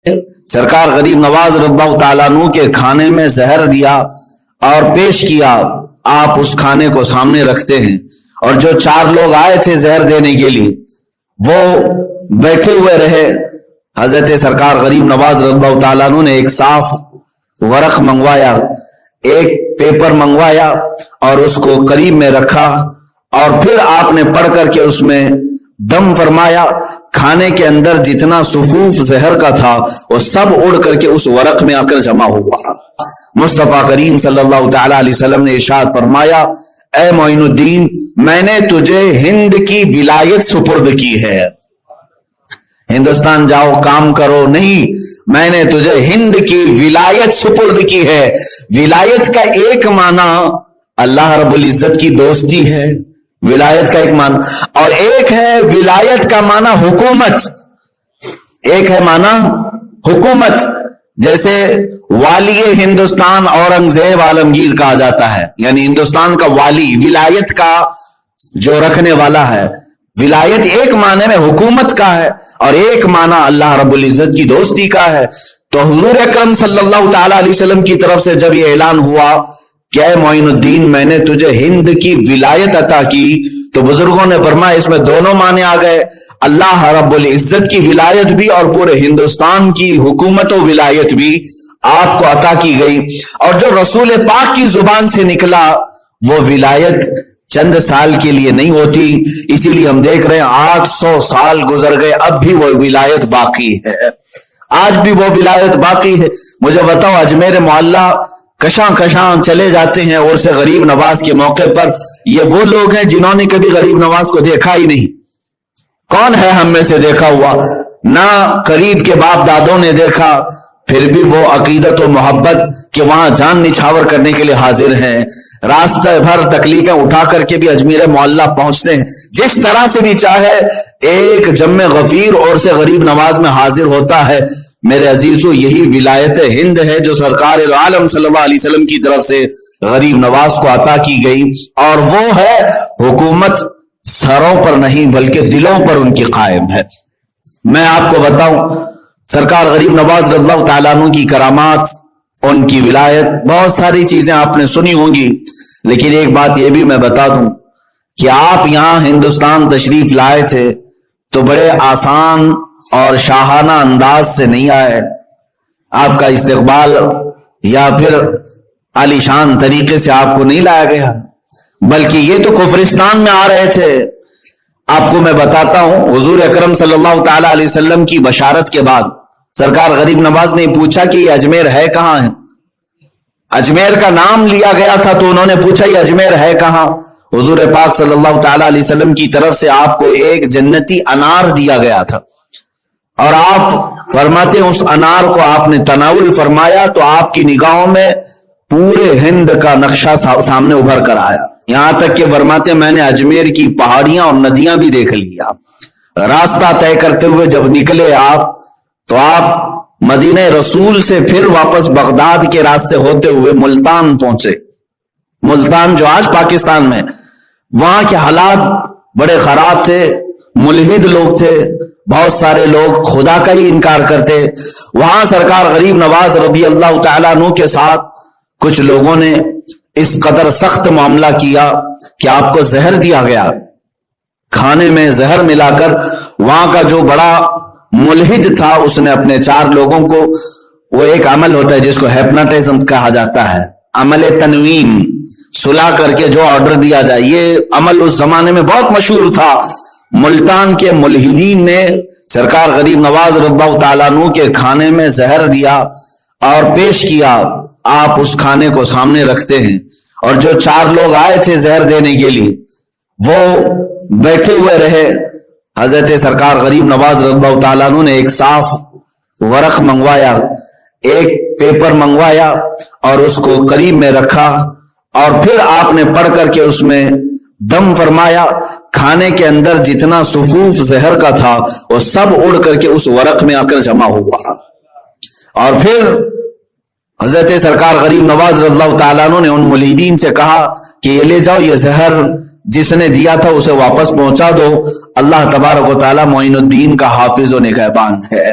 سرکار غریب نواز رضی اللہ تعالیٰ عنہ کے کھانے میں زہر دیا اور پیش کیا، آپ اس کھانے کو سامنے رکھتے ہیں، اور جو 4 لوگ آئے تھے زہر دینے کے لیے وہ بیٹھے ہوئے رہے۔ حضرت سرکار غریب نواز رضی اللہ تعالیٰ عنہ نے ایک صاف ورق منگوایا، ایک پیپر منگوایا اور اس کو قریب میں رکھا، اور پھر آپ نے پڑھ کر کے اس میں دم فرمایا۔ کھانے کے اندر جتنا صفوف زہر کا تھا وہ سب اڑ کر کے اس ورق میں آ کر جمع ہوا۔ مصطفیٰ کریم صلی اللہ تعالی علیہ وسلم نے ارشاد فرمایا، اے معین الدین، میں نے تجھے ہند کی ولایت سپرد کی ہے، ہندوستان جاؤ کام کرو نہیں، میں نے تجھے ہند کی ولایت سپرد کی ہے۔ ولایت کا ایک معنی اللہ رب العزت کی دوستی ہے، ولایت کا ایک معنی، اور ایک ہے ولایت کا معنی حکومت، ایک ہے معنی حکومت، جیسے والی ہندوستان اورنگزیب عالمگیر کہا جاتا ہے، یعنی ہندوستان کا والی، ولایت کا جو رکھنے والا ہے۔ ولایت ایک معنی میں حکومت کا ہے اور ایک معنی اللہ رب العزت کی دوستی کا ہے۔ تو حضور اکرم صلی اللہ تعالی علیہ وسلم کی طرف سے جب یہ اعلان ہوا کہ اے معین الدین، میں نے تجھے ہند کی ولایت عطا کی، تو بزرگوں نے فرمایا اس میں دونوں معنی آ گئے، اللہ رب العزت کی ولایت بھی اور پورے ہندوستان کی حکومت و ولایت بھی آپ کو عطا کی گئی۔ اور جو رسول پاک کی زبان سے نکلا وہ ولایت چند سال کے لیے نہیں ہوتی، اسی لیے ہم دیکھ رہے ہیں 800 سال گزر گئے، اب بھی وہ ولایت باقی ہے، آج بھی وہ ولایت باقی ہے۔ مجھے بتاؤ، اجمیر معلیٰ کشاں کشاں چلے جاتے ہیں اور سے غریب نواز کے موقع پر، یہ وہ لوگ ہیں جنہوں نے کبھی غریب نواز کو دیکھا ہی نہیں۔ کون ہے ہم میں سے دیکھا ہوا؟ نہ قریب کے باپ دادوں نے دیکھا، پھر بھی وہ عقیدت و محبت کہ وہاں جان نچھاور کرنے کے لیے حاضر ہیں، راستہ بھر تکلیفیں اٹھا کر کے بھی اجمیر معلیٰ پہنچتے ہیں، جس طرح سے بھی چاہے ایک جم غفیر اور سے غریب نواز میں حاضر ہوتا ہے۔ میرے عزیزو، یہی ولایت ہند ہے جو سرکار عالم صلی اللہ علیہ وسلم کی طرف سے غریب نواز کو عطا کی گئی، اور وہ ہے حکومت سروں پر نہیں بلکہ دلوں پر ان کی قائم ہے۔ میں آپ کو بتاؤں، سرکار غریب نواز رضی اللہ تعالیٰ عنہ کی کرامات، ان کی ولایت، بہت ساری چیزیں آپ نے سنی ہوں گی، لیکن ایک بات یہ بھی میں بتا دوں کہ آپ یہاں ہندوستان تشریف لائے تھے تو بڑے آسان اور شاہانہ انداز سے نہیں آئے، آپ کا استقبال یا پھر عالیشان طریقے سے آپ کو نہیں لایا گیا، بلکہ یہ تو کفرستان میں آ رہے تھے۔ آپ کو میں بتاتا ہوں، حضور اکرم صلی اللہ تعالی علیہ وسلم کی بشارت کے بعد سرکار غریب نواز نے پوچھا کہ یہ اجمیر ہے کہاں ہے؟ اجمیر کا نام لیا گیا تھا تو انہوں نے پوچھا یہ اجمیر ہے کہاں؟ حضور پاک صلی اللہ تعالی علیہ وسلم کی طرف سے آپ کو ایک جنتی انار دیا گیا تھا، اور آپ فرماتے ہیں اس انار کو آپ نے تناول فرمایا تو آپ کی نگاہوں میں پورے ہند کا نقشہ سامنے ابھر کر آیا، یہاں تک کہ فرماتے ہیں میں نے اجمیر کی پہاڑیاں اور ندیاں بھی دیکھ لیا۔ راستہ طے کرتے ہوئے جب نکلے آپ تو آپ مدینہ رسول سے پھر واپس بغداد کے راستے ہوتے ہوئے ملتان پہنچے۔ ملتان جو آج پاکستان میں، وہاں کے حالات بڑے خراب تھے، ملحد لوگ تھے، بہت سارے لوگ خدا کا ہی انکار کرتے۔ وہاں سرکار غریب نواز رضی اللہ تعالیٰ عنہ کے ساتھ کچھ لوگوں نے اس قدر سخت معاملہ کیا کہ آپ کو زہر دیا گیا، کھانے میں زہر ملا کر۔ وہاں کا جو بڑا ملحد تھا اس نے اپنے 4 لوگوں کو، وہ ایک عمل ہوتا ہے جس کو ہیپناٹزم کہا جاتا ہے، عمل تنویم، سلا کر کے جو آرڈر دیا جائے، یہ عمل اس زمانے میں بہت مشہور تھا۔ ملتان کے ملحدین نے سرکار غریب نواز رضی اللہ تعالیٰ عنہ کے کھانے میں زہر دیا اور پیش کیا، آپ اس کھانے کو سامنے رکھتے ہیں، اور جو 4 لوگ آئے تھے زہر دینے کے لیے وہ بیٹھے ہوئے رہے۔ حضرت سرکار غریب نواز رضی اللہ تعالیٰ عنہ نے ایک صاف ورق منگوایا، ایک پیپر منگوایا اور اس کو قریب میں رکھا، اور پھر آپ نے پڑھ کر کے اس میں دم فرمایا۔ کھانے کے اندر جتنا صفوف زہر کا تھا وہ سب اڑ کر کے اس ورق میں آ کر جمع ہوا، اور پھر حضرت سرکار غریب نواز رضی اللہ تعالیٰ عنہ نے ان ملحدین سے کہا کہ یہ لے جاؤ، یہ زہر جس نے دیا تھا اسے واپس پہنچا دو، اللہ تبارک و تعالیٰ معین الدین کا حافظ و نگہبان ہے۔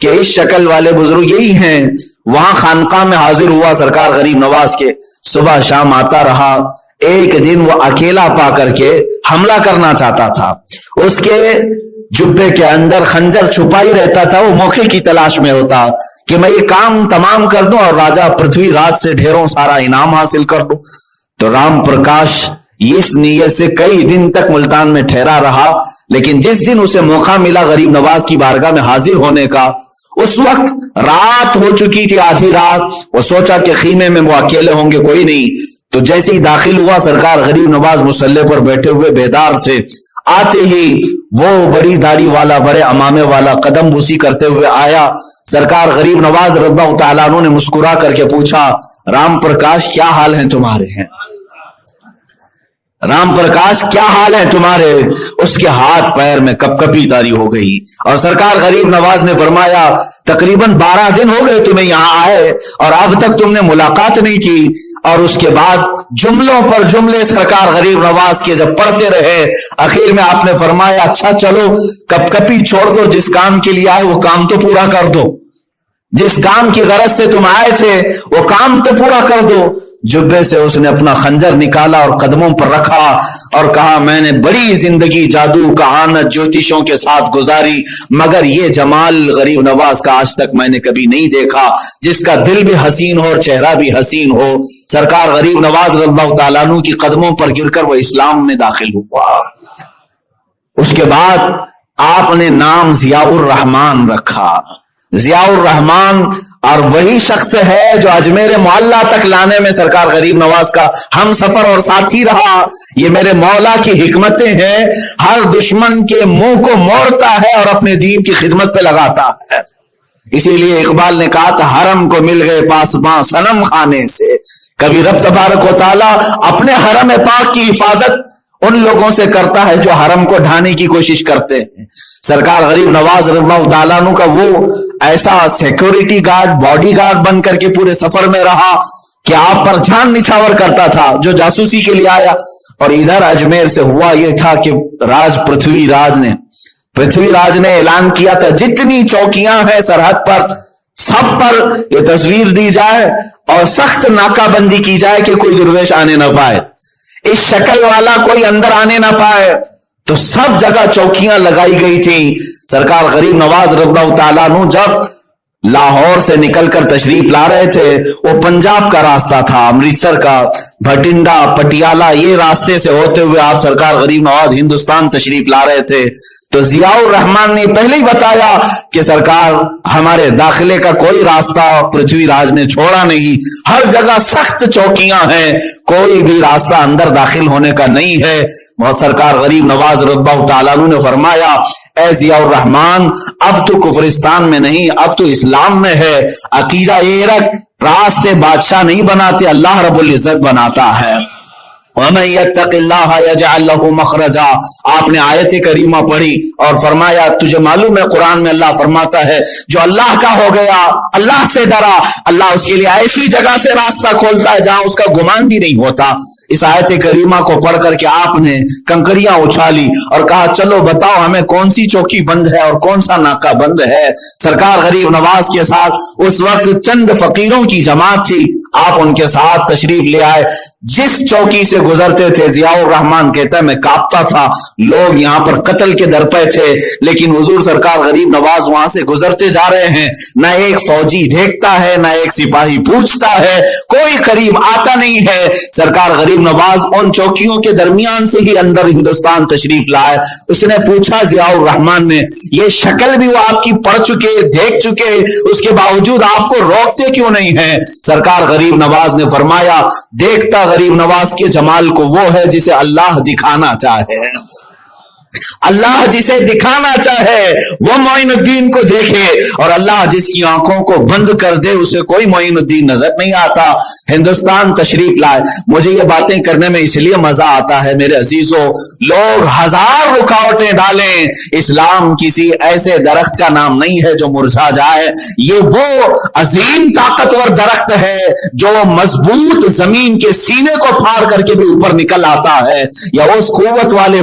کہ اس شکل والے بزرگ یہی ہیں. وہاں خانقاہ میں حاضر ہوا سرکار غریب نواز کے, صبح شام آتا رہا. ایک دن وہ اکیلا پا کر کے حملہ کرنا چاہتا تھا. اس کے جبے کے اندر خنجر چھپا ہی رہتا تھا. وہ موقع کی تلاش میں ہوتا کہ میں یہ کام تمام کر دوں اور راجا پرتھوی راج سے ڈھیروں سارا انعام حاصل کر لوں. تو رام پرکاش اس نیت سے کئی دن تک ملتان میں ٹھہرا رہا. لیکن جس دن اسے موقع ملا غریب نواز کی بارگاہ میں حاضر ہونے کا, اس وقت رات ہو چکی تھی, آدھی رات. وہ سوچا کہ خیمے میں وہ اکیلے ہوں گے, کوئی نہیں. تو جیسے ہی داخل ہوا سرکار غریب نواز مسلح پر بیٹھے ہوئے بیدار تھے. آتے ہی وہ بڑی داڑھی والا, بڑے امامے والا قدم بوسی کرتے ہوئے آیا. سرکار غریب نواز رضی اللہ تعالیٰ عنہ نے مسکرا کر کے پوچھا, رام پرکاش کیا حال ہیں تمہارے ہیں؟ رام پرکاش کیا حال ہے تمہارے؟ اس کے ہاتھ پیر میں کپ کپی تاری ہو گئی. اور سرکار غریب نواز نے فرمایا, تقریباً 12 دن ہو گئے تمہیں یہاں آئے اور اب تک تم نے ملاقات نہیں کی. اور اس کے بعد جملوں پر جملے سرکار غریب نواز کے جب پڑھتے رہے, آخر میں آپ نے فرمایا, اچھا چلو کپ کپی چھوڑ دو, جس کام کے لیے آئے وہ کام تو پورا کر دو. جس کام کی غرض سے تم آئے تھے وہ کام تو پورا کر دو. جبے سے اس نے اپنا خنجر نکالا اور قدموں پر رکھا اور کہا, میں نے بڑی زندگی جادو کہانت جوتشوں کے ساتھ گزاری, مگر یہ جمال غریب نواز کا آج تک میں نے کبھی نہیں دیکھا, جس کا دل بھی حسین ہو اور چہرہ بھی حسین ہو. سرکار غریب نواز رضی اللہ تعالیٰ عنہ کی قدموں پر گر کر وہ اسلام میں داخل ہوا. اس کے بعد آپ نے نام ضیاء الرحمان رکھا. ضیاء الرحمان, اور وہی شخص ہے جو اجمیر معلیٰ تک لانے میں سرکار غریب نواز کا ہم سفر اور ساتھی رہا. یہ میرے مولا کی حکمتیں ہیں, ہر دشمن کے منہ کو موڑتا ہے اور اپنے دین کی خدمت پہ لگاتا ہے. اسی لیے اقبال نے کہا تھا, حرم کو مل گئے پاسباں صنم خانے سے. کبھی رب تبارک و تعالیٰ اپنے حرم پاک کی حفاظت ان لوگوں سے کرتا ہے جو حرم کو ڈھانے کی کوشش کرتے ہیں. سرکار غریب نواز رضی اللہ تعالیٰ عنہ کا وہ ایسا سیکورٹی گارڈ, باڈی گارڈ بن کر کے پورے سفر میں رہا کہ آپ پر جان نچھاور کرتا تھا جو جاسوسی کے لیے آیا. اور ادھر اجمیر سے ہوا یہ تھا کہ پرتھوی راج نے اعلان کیا تھا, جتنی چوکیاں ہیں سرحد پر سب پر یہ تصویر دی جائے اور سخت ناکہ بندی کی جائے کہ کوئی درویش آنے نہ پائے, اس شکل والا کوئی اندر آنے نہ پائے. تو سب جگہ چوکیاں لگائی گئی تھی. سرکار غریب نواز رضی اللہ تعالیٰ عنہ جب لاہور سے نکل کر تشریف لا رہے تھے, وہ پنجاب کا راستہ تھا, امرتسر کا, بھٹنڈا, پٹیالہ, یہ راستے سے ہوتے ہوئے آپ سرکار غریب نواز ہندوستان تشریف لا رہے تھے. تو ضیاء الرحمان نے پہلے ہی بتایا کہ سرکار ہمارے داخلے کا کوئی راستہ پرتھوی راج نے چھوڑا نہیں, ہر جگہ سخت چوکیاں ہیں, کوئی بھی راستہ اندر داخل ہونے کا نہیں ہے. سرکار غریب نواز رضی اللہ تعالیٰ عنہ نے فرمایا, اے ضیاء الرحمان, اب تو کفرستان میں نہیں, اب تو اسلام میں ہے. عقیدہ یہ رکھ, راستے بادشاہ نہیں بناتے, اللہ رب العزت بناتا ہے. وَمَن يَتَّقِ اللَّهَ يَجْعَلْ لَهُ مَخْرَجًا. آپ نے آیت کریمہ پڑھی اور فرمایا, تجھے معلوم ہے قرآن میں اللہ فرماتا ہے جو اللہ کا ہو گیا, اللہ سے ڈرا, اللہ اس کے لیے ایسی جگہ سے راستہ کھولتا ہے جہاں اس کا گمان بھی نہیں ہوتا. اس آیت کریمہ کو پڑھ کر کے آپ نے کنکریاں اچھالی اور کہا, چلو بتاؤ ہمیں کون سی چوکی بند ہے اور کون سا ناکہ بند ہے. سرکار غریب نواز کے ساتھ اس وقت چند فقیروں کی جماعت تھی, آپ ان کے ساتھ تشریف لے آئے. جس چوکی سے گزرتے تھے ضیاء الرحمان کہتا ہے میں کانپتا تھا, لوگ یہاں پر قتل کے در پہ تھے, لیکن حضور سرکار غریب نواز وہاں سے گزرتے جا رہے ہیں, نہ ایک فوجی دیکھتا ہے, نہ ایک سپاہی پوچھتا ہے, کوئی قریب آتا نہیں ہے. سرکار غریب نواز ان چوکیوں کے درمیان سے ہی اندر ہندوستان تشریف لائے. اس نے پوچھا ضیاء الرحمان نے, یہ شکل بھی وہ آپ کی پڑھ چکے, دیکھ چکے, اس کے باوجود آپ کو روکتے کیوں نہیں ہیں؟ سرکار غریب نواز نے فرمایا, دیکھتا غریب نواز کے جمال کو وہ ہے جسے اللہ دکھانا چاہے. اللہ جسے دکھانا چاہے وہ معین الدین کو دیکھے, اور اللہ جس کی آنکھوں کو بند کر دے اسے کوئی معین الدین نظر نہیں آتا. ہندوستان تشریف لائے. مجھے یہ باتیں کرنے میں اس لیے مزہ آتا ہے میرے عزیزوں, لوگ ہزار رکاوٹیں ڈالیں, اسلام کسی ایسے درخت کا نام نہیں ہے جو مرجھا جائے. یہ وہ عظیم طاقتور درخت ہے جو مضبوط زمین کے سینے کو پھاڑ کر کے بھی اوپر نکل آتا ہے, یا اس قوت والے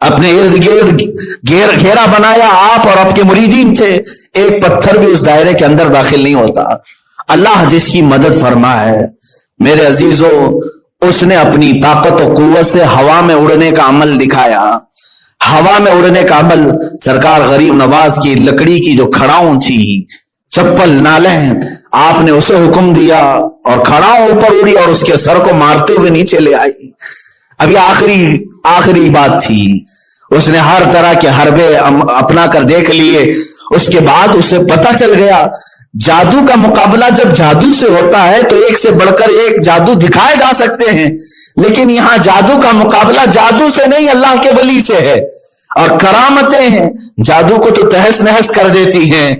اپنے ارد گرد گھیرا بنایا، آپ اور آپ کے مریدین تھے، ایک پتھر بھی اس دائرے کے اندر داخل نہیں ہوتا۔ اللہ جس کی مدد فرمائے میرے عزیزو، اس نے اپنی طاقت و قوت سے ہوا میں اڑنے کا عمل دکھایا۔ ہوا میں اڑنے کا عمل، سرکار غریب نواز کی لکڑی کی جو کھڑاؤں تھی، چپل نالیں، آپ نے اسے حکم دیا اور کھڑاؤں اوپر اڑی اور اس کے سر کو مارتے ہوئے نیچے لے آئی۔ ابھی آخری بات تھی، اس نے ہر طرح کے حربے اپنا کر دیکھ لیے۔ اس کے بعد اسے پتہ چل گیا جادو کا مقابلہ جب جادو سے ہوتا ہے تو ایک سے بڑھ کر ایک جادو دکھائے جا سکتے ہیں، لیکن یہاں جادو کا مقابلہ جادو سے نہیں، اللہ کے ولی سے ہے، اور کرامتیں ہیں جادو کو تو تہس نہس کر دیتی ہیں۔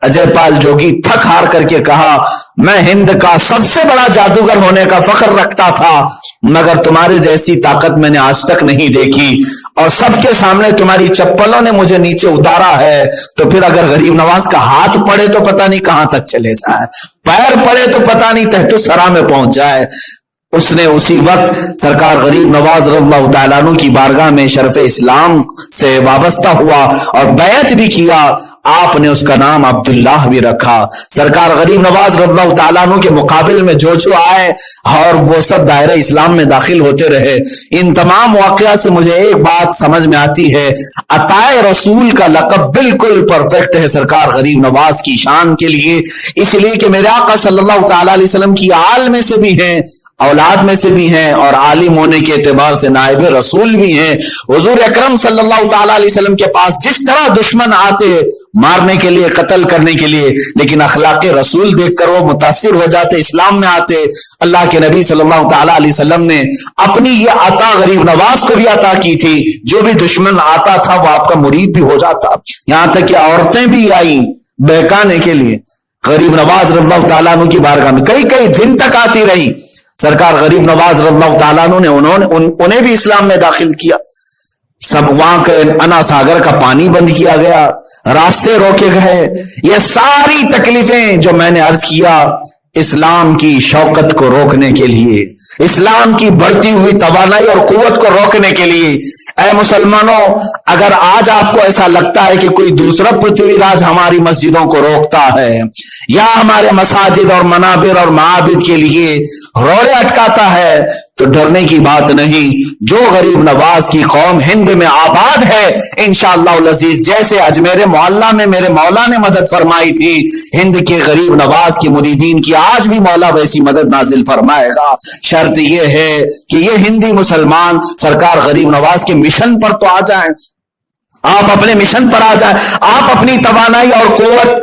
اجے پال جوگی تھک ہار کر کے کہا، میں ہند کا سب سے بڑا جادوگر ہونے کا فخر رکھتا تھا، مگر تمہارے جیسی طاقت میں نے آج تک نہیں دیکھی، اور سب کے سامنے تمہاری چپلوں نے مجھے نیچے اتارا ہے، تو پھر اگر غریب نواز کا ہاتھ پڑے تو پتہ نہیں کہاں تک چلے جائے، پیر پڑے تو پتہ نہیں تحت الثری میں پہنچ جائے۔ اس نے اسی وقت سرکار غریب نواز رضی اللہ تعالیٰ عنہ کی بارگاہ میں شرف اسلام سے وابستہ ہوا اور بیعت بھی کیا۔ آپ نے اس کا نام عبداللہ بھی رکھا۔ سرکار غریب نواز رضی اللہ تعالیٰ عنہ کے مقابل میں جو آئے اور وہ سب دائرہ اسلام میں داخل ہوتے رہے۔ ان تمام واقعات سے مجھے ایک بات سمجھ میں آتی ہے، عطائے رسول کا لقب بالکل پرفیکٹ ہے سرکار غریب نواز کی شان کے لیے، اس لیے کہ میرے آقا صلی اللہ تعالیٰ علیہ وسلم کی آل میں سے بھی ہیں، اولاد میں سے بھی ہیں، اور عالم ہونے کے اعتبار سے نائب رسول بھی ہیں۔ حضور اکرم صلی اللہ تعالیٰ علیہ وسلم کے پاس جس طرح دشمن آتے مارنے کے لیے، قتل کرنے کے لیے، لیکن اخلاق رسول دیکھ کر وہ متاثر ہو جاتے، اسلام میں آتے۔ اللہ کے نبی صلی اللہ تعالیٰ علیہ وسلم نے اپنی یہ عطا غریب نواز کو بھی عطا کی تھی، جو بھی دشمن آتا تھا وہ آپ کا مرید بھی ہو جاتا، یہاں تک کہ عورتیں بھی آئیں بہکانے کے لیے غریب نواز رضی اللہ تعالیٰ عنہ کی بارگاہ میں، کئی دن تک آتی رہی۔ سرکار غریب نواز رضی اللہ تعالیٰ عنہ نے انہیں بھی اسلام میں داخل کیا۔ سب وہاں کے انا ساگر کا پانی بند کیا گیا، راستے روکے گئے۔ یہ ساری تکلیفیں جو میں نے عرض کیا، اسلام کی شوکت کو روکنے کے لیے، اسلام کی بڑھتی ہوئی توانائی اور قوت کو روکنے کے لیے۔ اے مسلمانوں، اگر آج آپ کو ایسا لگتا ہے کہ کوئی دوسرا پرتھوی راج ہماری مسجدوں کو روکتا ہے یا ہمارے مساجد اور منابر اور معابد کے لیے روڑے اٹکاتا ہے، تو ڈرنے کی بات نہیں۔ جو غریب نواز کی قوم ہند میں آباد ہے، انشاءاللہ العزیز، جیسے اجمیر معلیٰ میں میرے مولا نے مدد فرمائی تھی، ہند کے غریب نواز کے مریدین کی آج بھی مولا ویسی مدد نازل فرمائے گا۔ شرط یہ ہے کہ یہ ہندی مسلمان سرکار غریب نواز کے مشن پر تو آ جائیں، آپ اپنے مشن پر آ جائیں، آپ اپنی توانائی اور قوت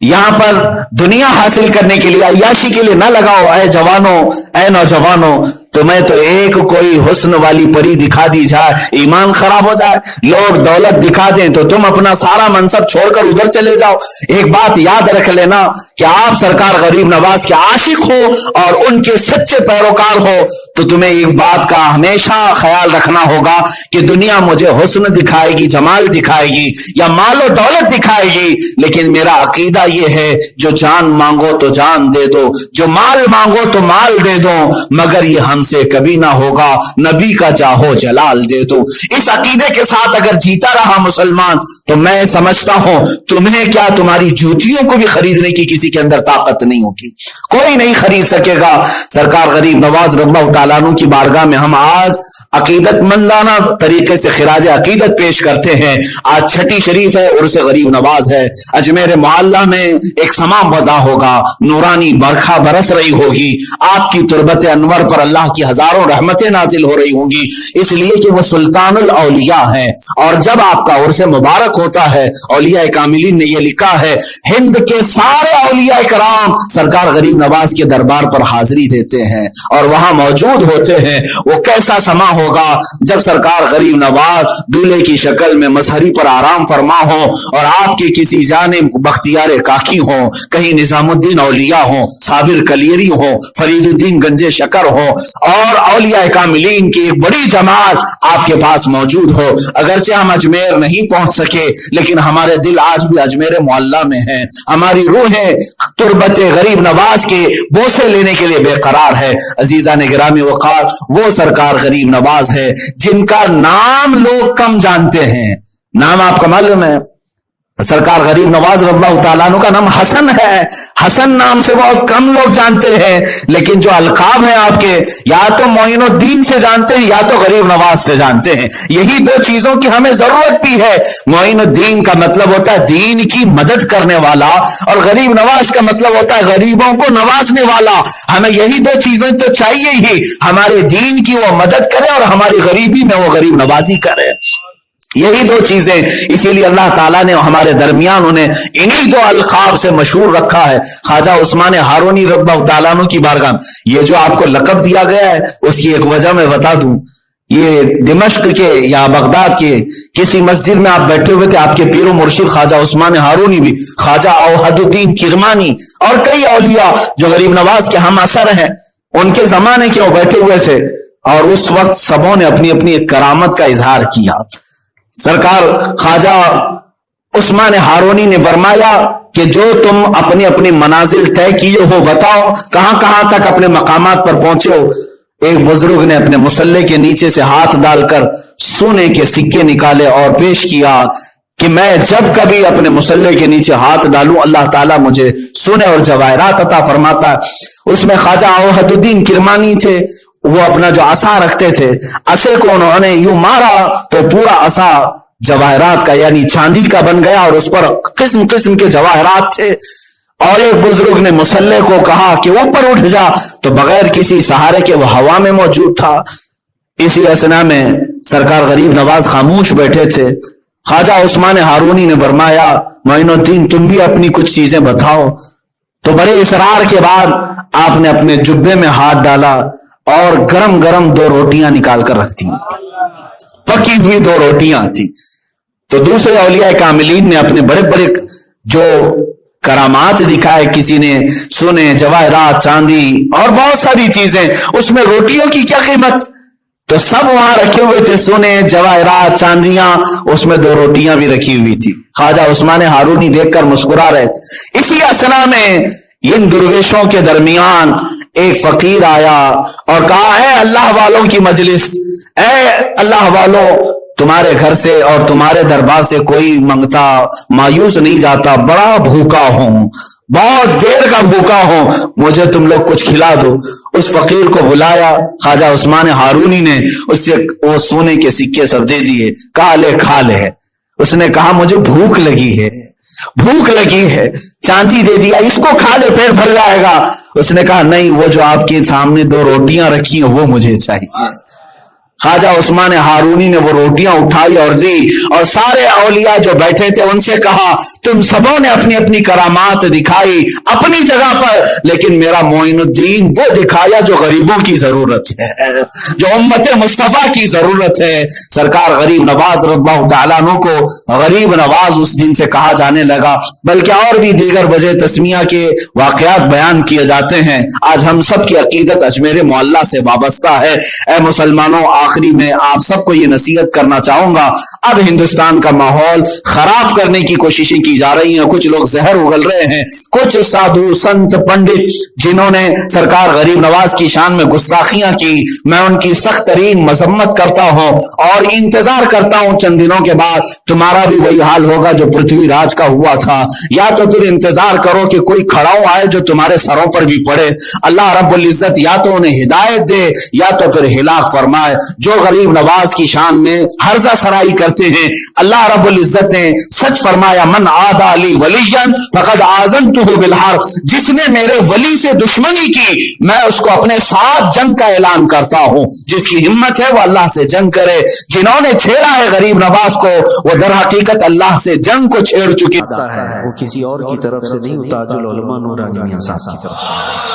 یہاں پر دنیا حاصل کرنے کے لیے، عیاشی کے لیے نہ لگاؤ۔ اے جوانوں، اے نوجوانوں، تمہیں تو ایک کوئی حسن والی پری دکھا دی جائے، ایمان خراب ہو جائے، لوگ دولت دکھا دیں تو تم اپنا سارا منصب چھوڑ کر ادھر چلے جاؤ۔ ایک بات یاد رکھ لینا کہ آپ سرکار غریب نواز کے عاشق ہو اور ان کے سچے پیروکار ہو تو تمہیں ایک بات کا ہمیشہ خیال رکھنا ہوگا کہ دنیا مجھے حسن دکھائے گی، جمال دکھائے گی یا مال و دولت دکھائے گی، لیکن میرا عقیدہ یہ ہے جو جان مانگو تو جان دے دو، جو مال مانگو تو مال دے دو، مگر یہ ہم سے کبھی نہ ہوگا نبی کا چاہو جلال دے دو۔ اس عقیدے کے ساتھ اگر جیتا رہا مسلمان تو میں سمجھتا ہوں تمہیں کیا، تمہاری جوتیوں کو بھی خریدنے کی کسی کے اندر طاقت نہیں ہوگی، کوئی نہیں خرید سکے گا۔ سرکار غریب نواز رضی اللہ تعالیٰ عنہ کی بارگاہ میں ہم آج عقیدت مندانہ طریقے سے خراج عقیدت پیش کرتے ہیں۔ آج چھٹی شریف ہے، عرس غریب نواز ہے۔ اجمیر معلیٰ میں ایک سما بدا ہوگا، نورانی برکھا برس رہی ہوگی، آپ کی تربت انور پر اللہ کی ہزاروں رحمتیں نازل ہو رہی ہوں گی، اس لیے کہ وہ سلطان الاولیاء ہے۔ اور جب آپ کا عرس مبارک ہوتا ہے، اولیاء کاملین نے یہ لکھا ہے، ہند کے سارے اولیاء کرام سرکار غریب نواز کے دربار پر حاضری دیتے ہیں اور وہاں موجود ہوتے ہیں۔ وہ کیسا سما ہوگا جب سرکار غریب نواز دولہے کی شکل میں مظہری پر آرام فرما ہو اور آپ کی کسی جانب بختیار کاکی ہو، کہیں نظام الدین اولیاء ہو، صابر کلیری ہو، فرید الدین گنج شکر ہو، اور اولیاء کاملین کی ایک بڑی جماعت آپ کے پاس موجود ہو. اگرچہ ہم اجمیر نہیں پہنچ سکے لیکن ہمارے دل آج بھی اجمیر معلیٰ میں ہیں. ہماری روحیں تربت غریب نواز کے بوسے لینے کے لیے بے قرار ہے. عزیزان گرامی وقار وہ سرکار غریب نواز ہے جن کا نام لوگ کم جانتے ہیں. نام آپ کا معلوم ہے؟ سرکار غریب نواز رضی اللہ تعالیٰ عنہ کا نام حسن ہے. حسن نام سے بہت کم لوگ جانتے ہیں لیکن جو القاب ہیں آپ کے یا تو معین الدین سے جانتے ہیں یا تو غریب نواز سے جانتے ہیں. یہی دو چیزوں کی ہمیں ضرورت بھی ہے. معین الدین کا مطلب ہوتا ہے دین کی مدد کرنے والا اور غریب نواز کا مطلب ہوتا ہے غریبوں کو نوازنے والا. ہمیں یہی دو چیزیں تو چاہیے ہی. ہمارے دین کی وہ مدد کرے اور ہماری غریبی میں وہ غریب نوازی کرے. یہی دو چیزیں اسی لیے اللہ تعالیٰ نے ہمارے درمیان انہیں انہی دو القاب سے مشہور رکھا ہے. خواجہ عثمان ہارونی رضی اللہ تعالیٰ عنہ کی بارگاہ یہ جو آپ کو لقب دیا گیا ہے اس کی ایک وجہ میں بتا دوں. یہ دمشق کے یا بغداد کے کسی مسجد میں آپ بیٹھے ہوئے تھے. آپ کے پیر و مرشد خواجہ عثمان ہارونی بھی خواجہ اوحد الدین کرمانی اور کئی اولیاء جو غریب نواز کے ہم اثر ہیں ان کے زمانے کے وہ بیٹھے ہوئے تھے اور اس وقت سبوں نے اپنی اپنی ایک کرامت کا اظہار کیا. سرکار خواجہ عثمان ہارونی نے فرمایا کہ جو تم اپنی اپنی منازل طے کیے ہو بتاؤ کہاں کہاں تک اپنے مقامات پر پہنچے ہو. ایک بزرگ نے اپنے مصلے کے نیچے سے ہاتھ ڈال کر سونے کے سکے نکالے اور پیش کیا کہ میں جب کبھی اپنے مصلے کے نیچے ہاتھ ڈالوں اللہ تعالیٰ مجھے سونے اور جواہرات عطا فرماتا ہے. اس میں خواجہ اوحد الدین کرمانی تھے. وہ اپنا جو عصا رکھتے تھے عصے کو انہوں نے یوں مارا تو پورا عصا جواہرات کا یعنی چاندی کا بن گیا اور اس پر قسم قسم کے جواہرات تھے. اور ایک بزرگ نے مصلے کو کہا کہ اوپر اٹھ جا تو بغیر کسی سہارے کے وہ ہوا میں موجود تھا. اسی اثنا میں سرکار غریب نواز خاموش بیٹھے تھے. خواجہ عثمان ہارونی نے فرمایا معین الدین تم بھی اپنی کچھ چیزیں بتاؤ. تو بڑے اصرار کے بعد آپ نے اپنے جبے میں ہاتھ ڈالا اور گرم گرم 2 روٹیاں نکال کر رکھ دی. پکی ہوئی 2 روٹیاں تھی. تو دوسرے اولیاء کاملین نے اپنے بڑے بڑے جو کرامات دکھائے. کسی نے سونے جواہرات چاندی اور بہت ساری چیزیں. اس میں روٹیوں کی کیا قیمت تو سب وہاں رکھے ہوئے تھے سونے جواہرات چاندیاں. اس میں 2 روٹیاں بھی رکھی ہوئی تھی. خواجہ عثمان ہارونی دیکھ کر مسکرا رہے تھے. اسی اثنا میں ان درویشوں کے درمیان ایک فقیر آیا اور کہا اے اللہ والوں کی مجلس, اے اللہ والوں تمہارے گھر سے اور تمہارے دربار سے کوئی منگتا مایوس نہیں جاتا. بڑا بھوکا ہوں, بہت دیر کا بھوکا ہوں, مجھے تم لوگ کچھ کھلا دو. اس فقیر کو بلایا. خواجہ عثمان ہارونی نے اس سے وہ سونے کے سکے سب دے دیے. کہا لے کھا لے. اس نے کہا مجھے بھوک لگی ہے, بھوک لگی ہے. چاندی دے دیا, اس کو کھا لے پیٹ بھر جائے گا. اس نے کہا نہیں, وہ جو آپ کے سامنے 2 روٹیاں رکھی ہیں وہ مجھے چاہیے. خواجہ عثمان ہارونی نے وہ روٹیاں اٹھائی اور دی اور سارے اولیاء جو بیٹھے تھے ان سے کہا تم سبوں نے اپنی اپنی کرامات دکھائی اپنی جگہ پر, لیکن میرا معین الدین وہ دکھایا جو غریبوں کی ضرورت ہے, جو امت مصطفیٰ کی ضرورت ہے. سرکار غریب نواز رضی اللہ تعالیٰ عنہ کو غریب نواز اس دن سے کہا جانے لگا. بلکہ اور بھی دیگر وجہ تسمیہ کے واقعات بیان کیے جاتے ہیں. آج ہم سب کی عقیدت اجمیر معلیٰ سے وابستہ ہے. اے مسلمانوں, آخری میں آپ سب کو یہ نصیحت کرنا چاہوں گا, اب ہندوستان کا ماحول خراب کرنے کی کوششیں کی جا رہی ہیں. کچھ لوگ زہر اگل رہے ہیں, کچھ سادھو سنت پنڈت جنہوں نے سرکار غریب نواز کی شان میں گستاخیاں کی, میں ان کی سخت ترین مذمت کرتا ہوں اور انتظار کرتا ہوں چند دنوں کے بعد تمہارا بھی وہی حال ہوگا جو پرتھوی راج کا ہوا تھا. یا تو پھر انتظار کرو کہ کوئی کھڑاؤ آئے جو تمہارے سروں پر بھی پڑے. اللہ رب العزت یا تو انہیں ہدایت دے یا تو پھر ہلاک فرمائے. جو غریب نواز کی شان میں ہرزہ سرائی کرتے ہیں, اللہ رب العزت نے سچ فرمایا من عادى لي وليا فقد آذنته بالحرب, جس نے میرے ولی سے دشمنی کی میں اس کو اپنے ساتھ جنگ کا اعلان کرتا ہوں. جس کی ہمت ہے وہ اللہ سے جنگ کرے. جنہوں نے چھیڑا ہے غریب نواز کو وہ در حقیقت اللہ سے جنگ کو چھیڑ چکے ہے. وہ کسی اور کی طرف سے نہیں, تاج العلماء نورانی میاں صاحب کی طرف سے.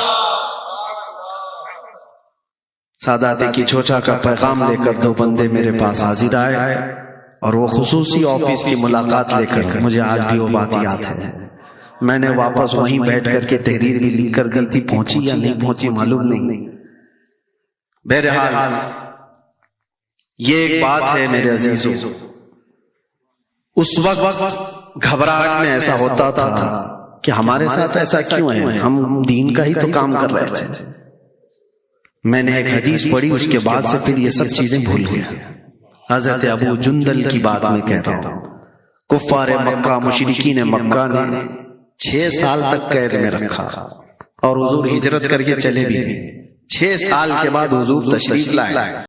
سادات کی چوچا کا پیغام لے کر 2 بندے میرے پاس حاضر آئے اور وہ خصوصی آفس کی ملاقات لے کر, مجھے آج بھی وہ بات یاد ہے. میں نے واپس وہیں بیٹھ کر کے تحریر بھی لکھ کر دی تھی, پہنچی یا نہیں پہنچی معلوم نہیں. بہرحال یہ ایک بات ہے میرے عزیزوں، اس وقت گھبراہٹ میں ایسا ہوتا تھا کہ ہمارے ساتھ ایسا کیوں ہے، ہم دین کا ہی تو کام کر رہے تھے۔ میں نے ایک حدیث پڑھی، اس کے بعد سے پھر یہ سب چیزیں بھول گیا۔ حضرت ابو جندل کی بات میں کہہ رہا ہوں، کفار مکہ، مشرکین مکہ نے 6 سال تک قید میں رکھا، اور حضور ہجرت کر کے چلے بھی گئے۔ 6 سال کے بعد حضور تشریف لائے،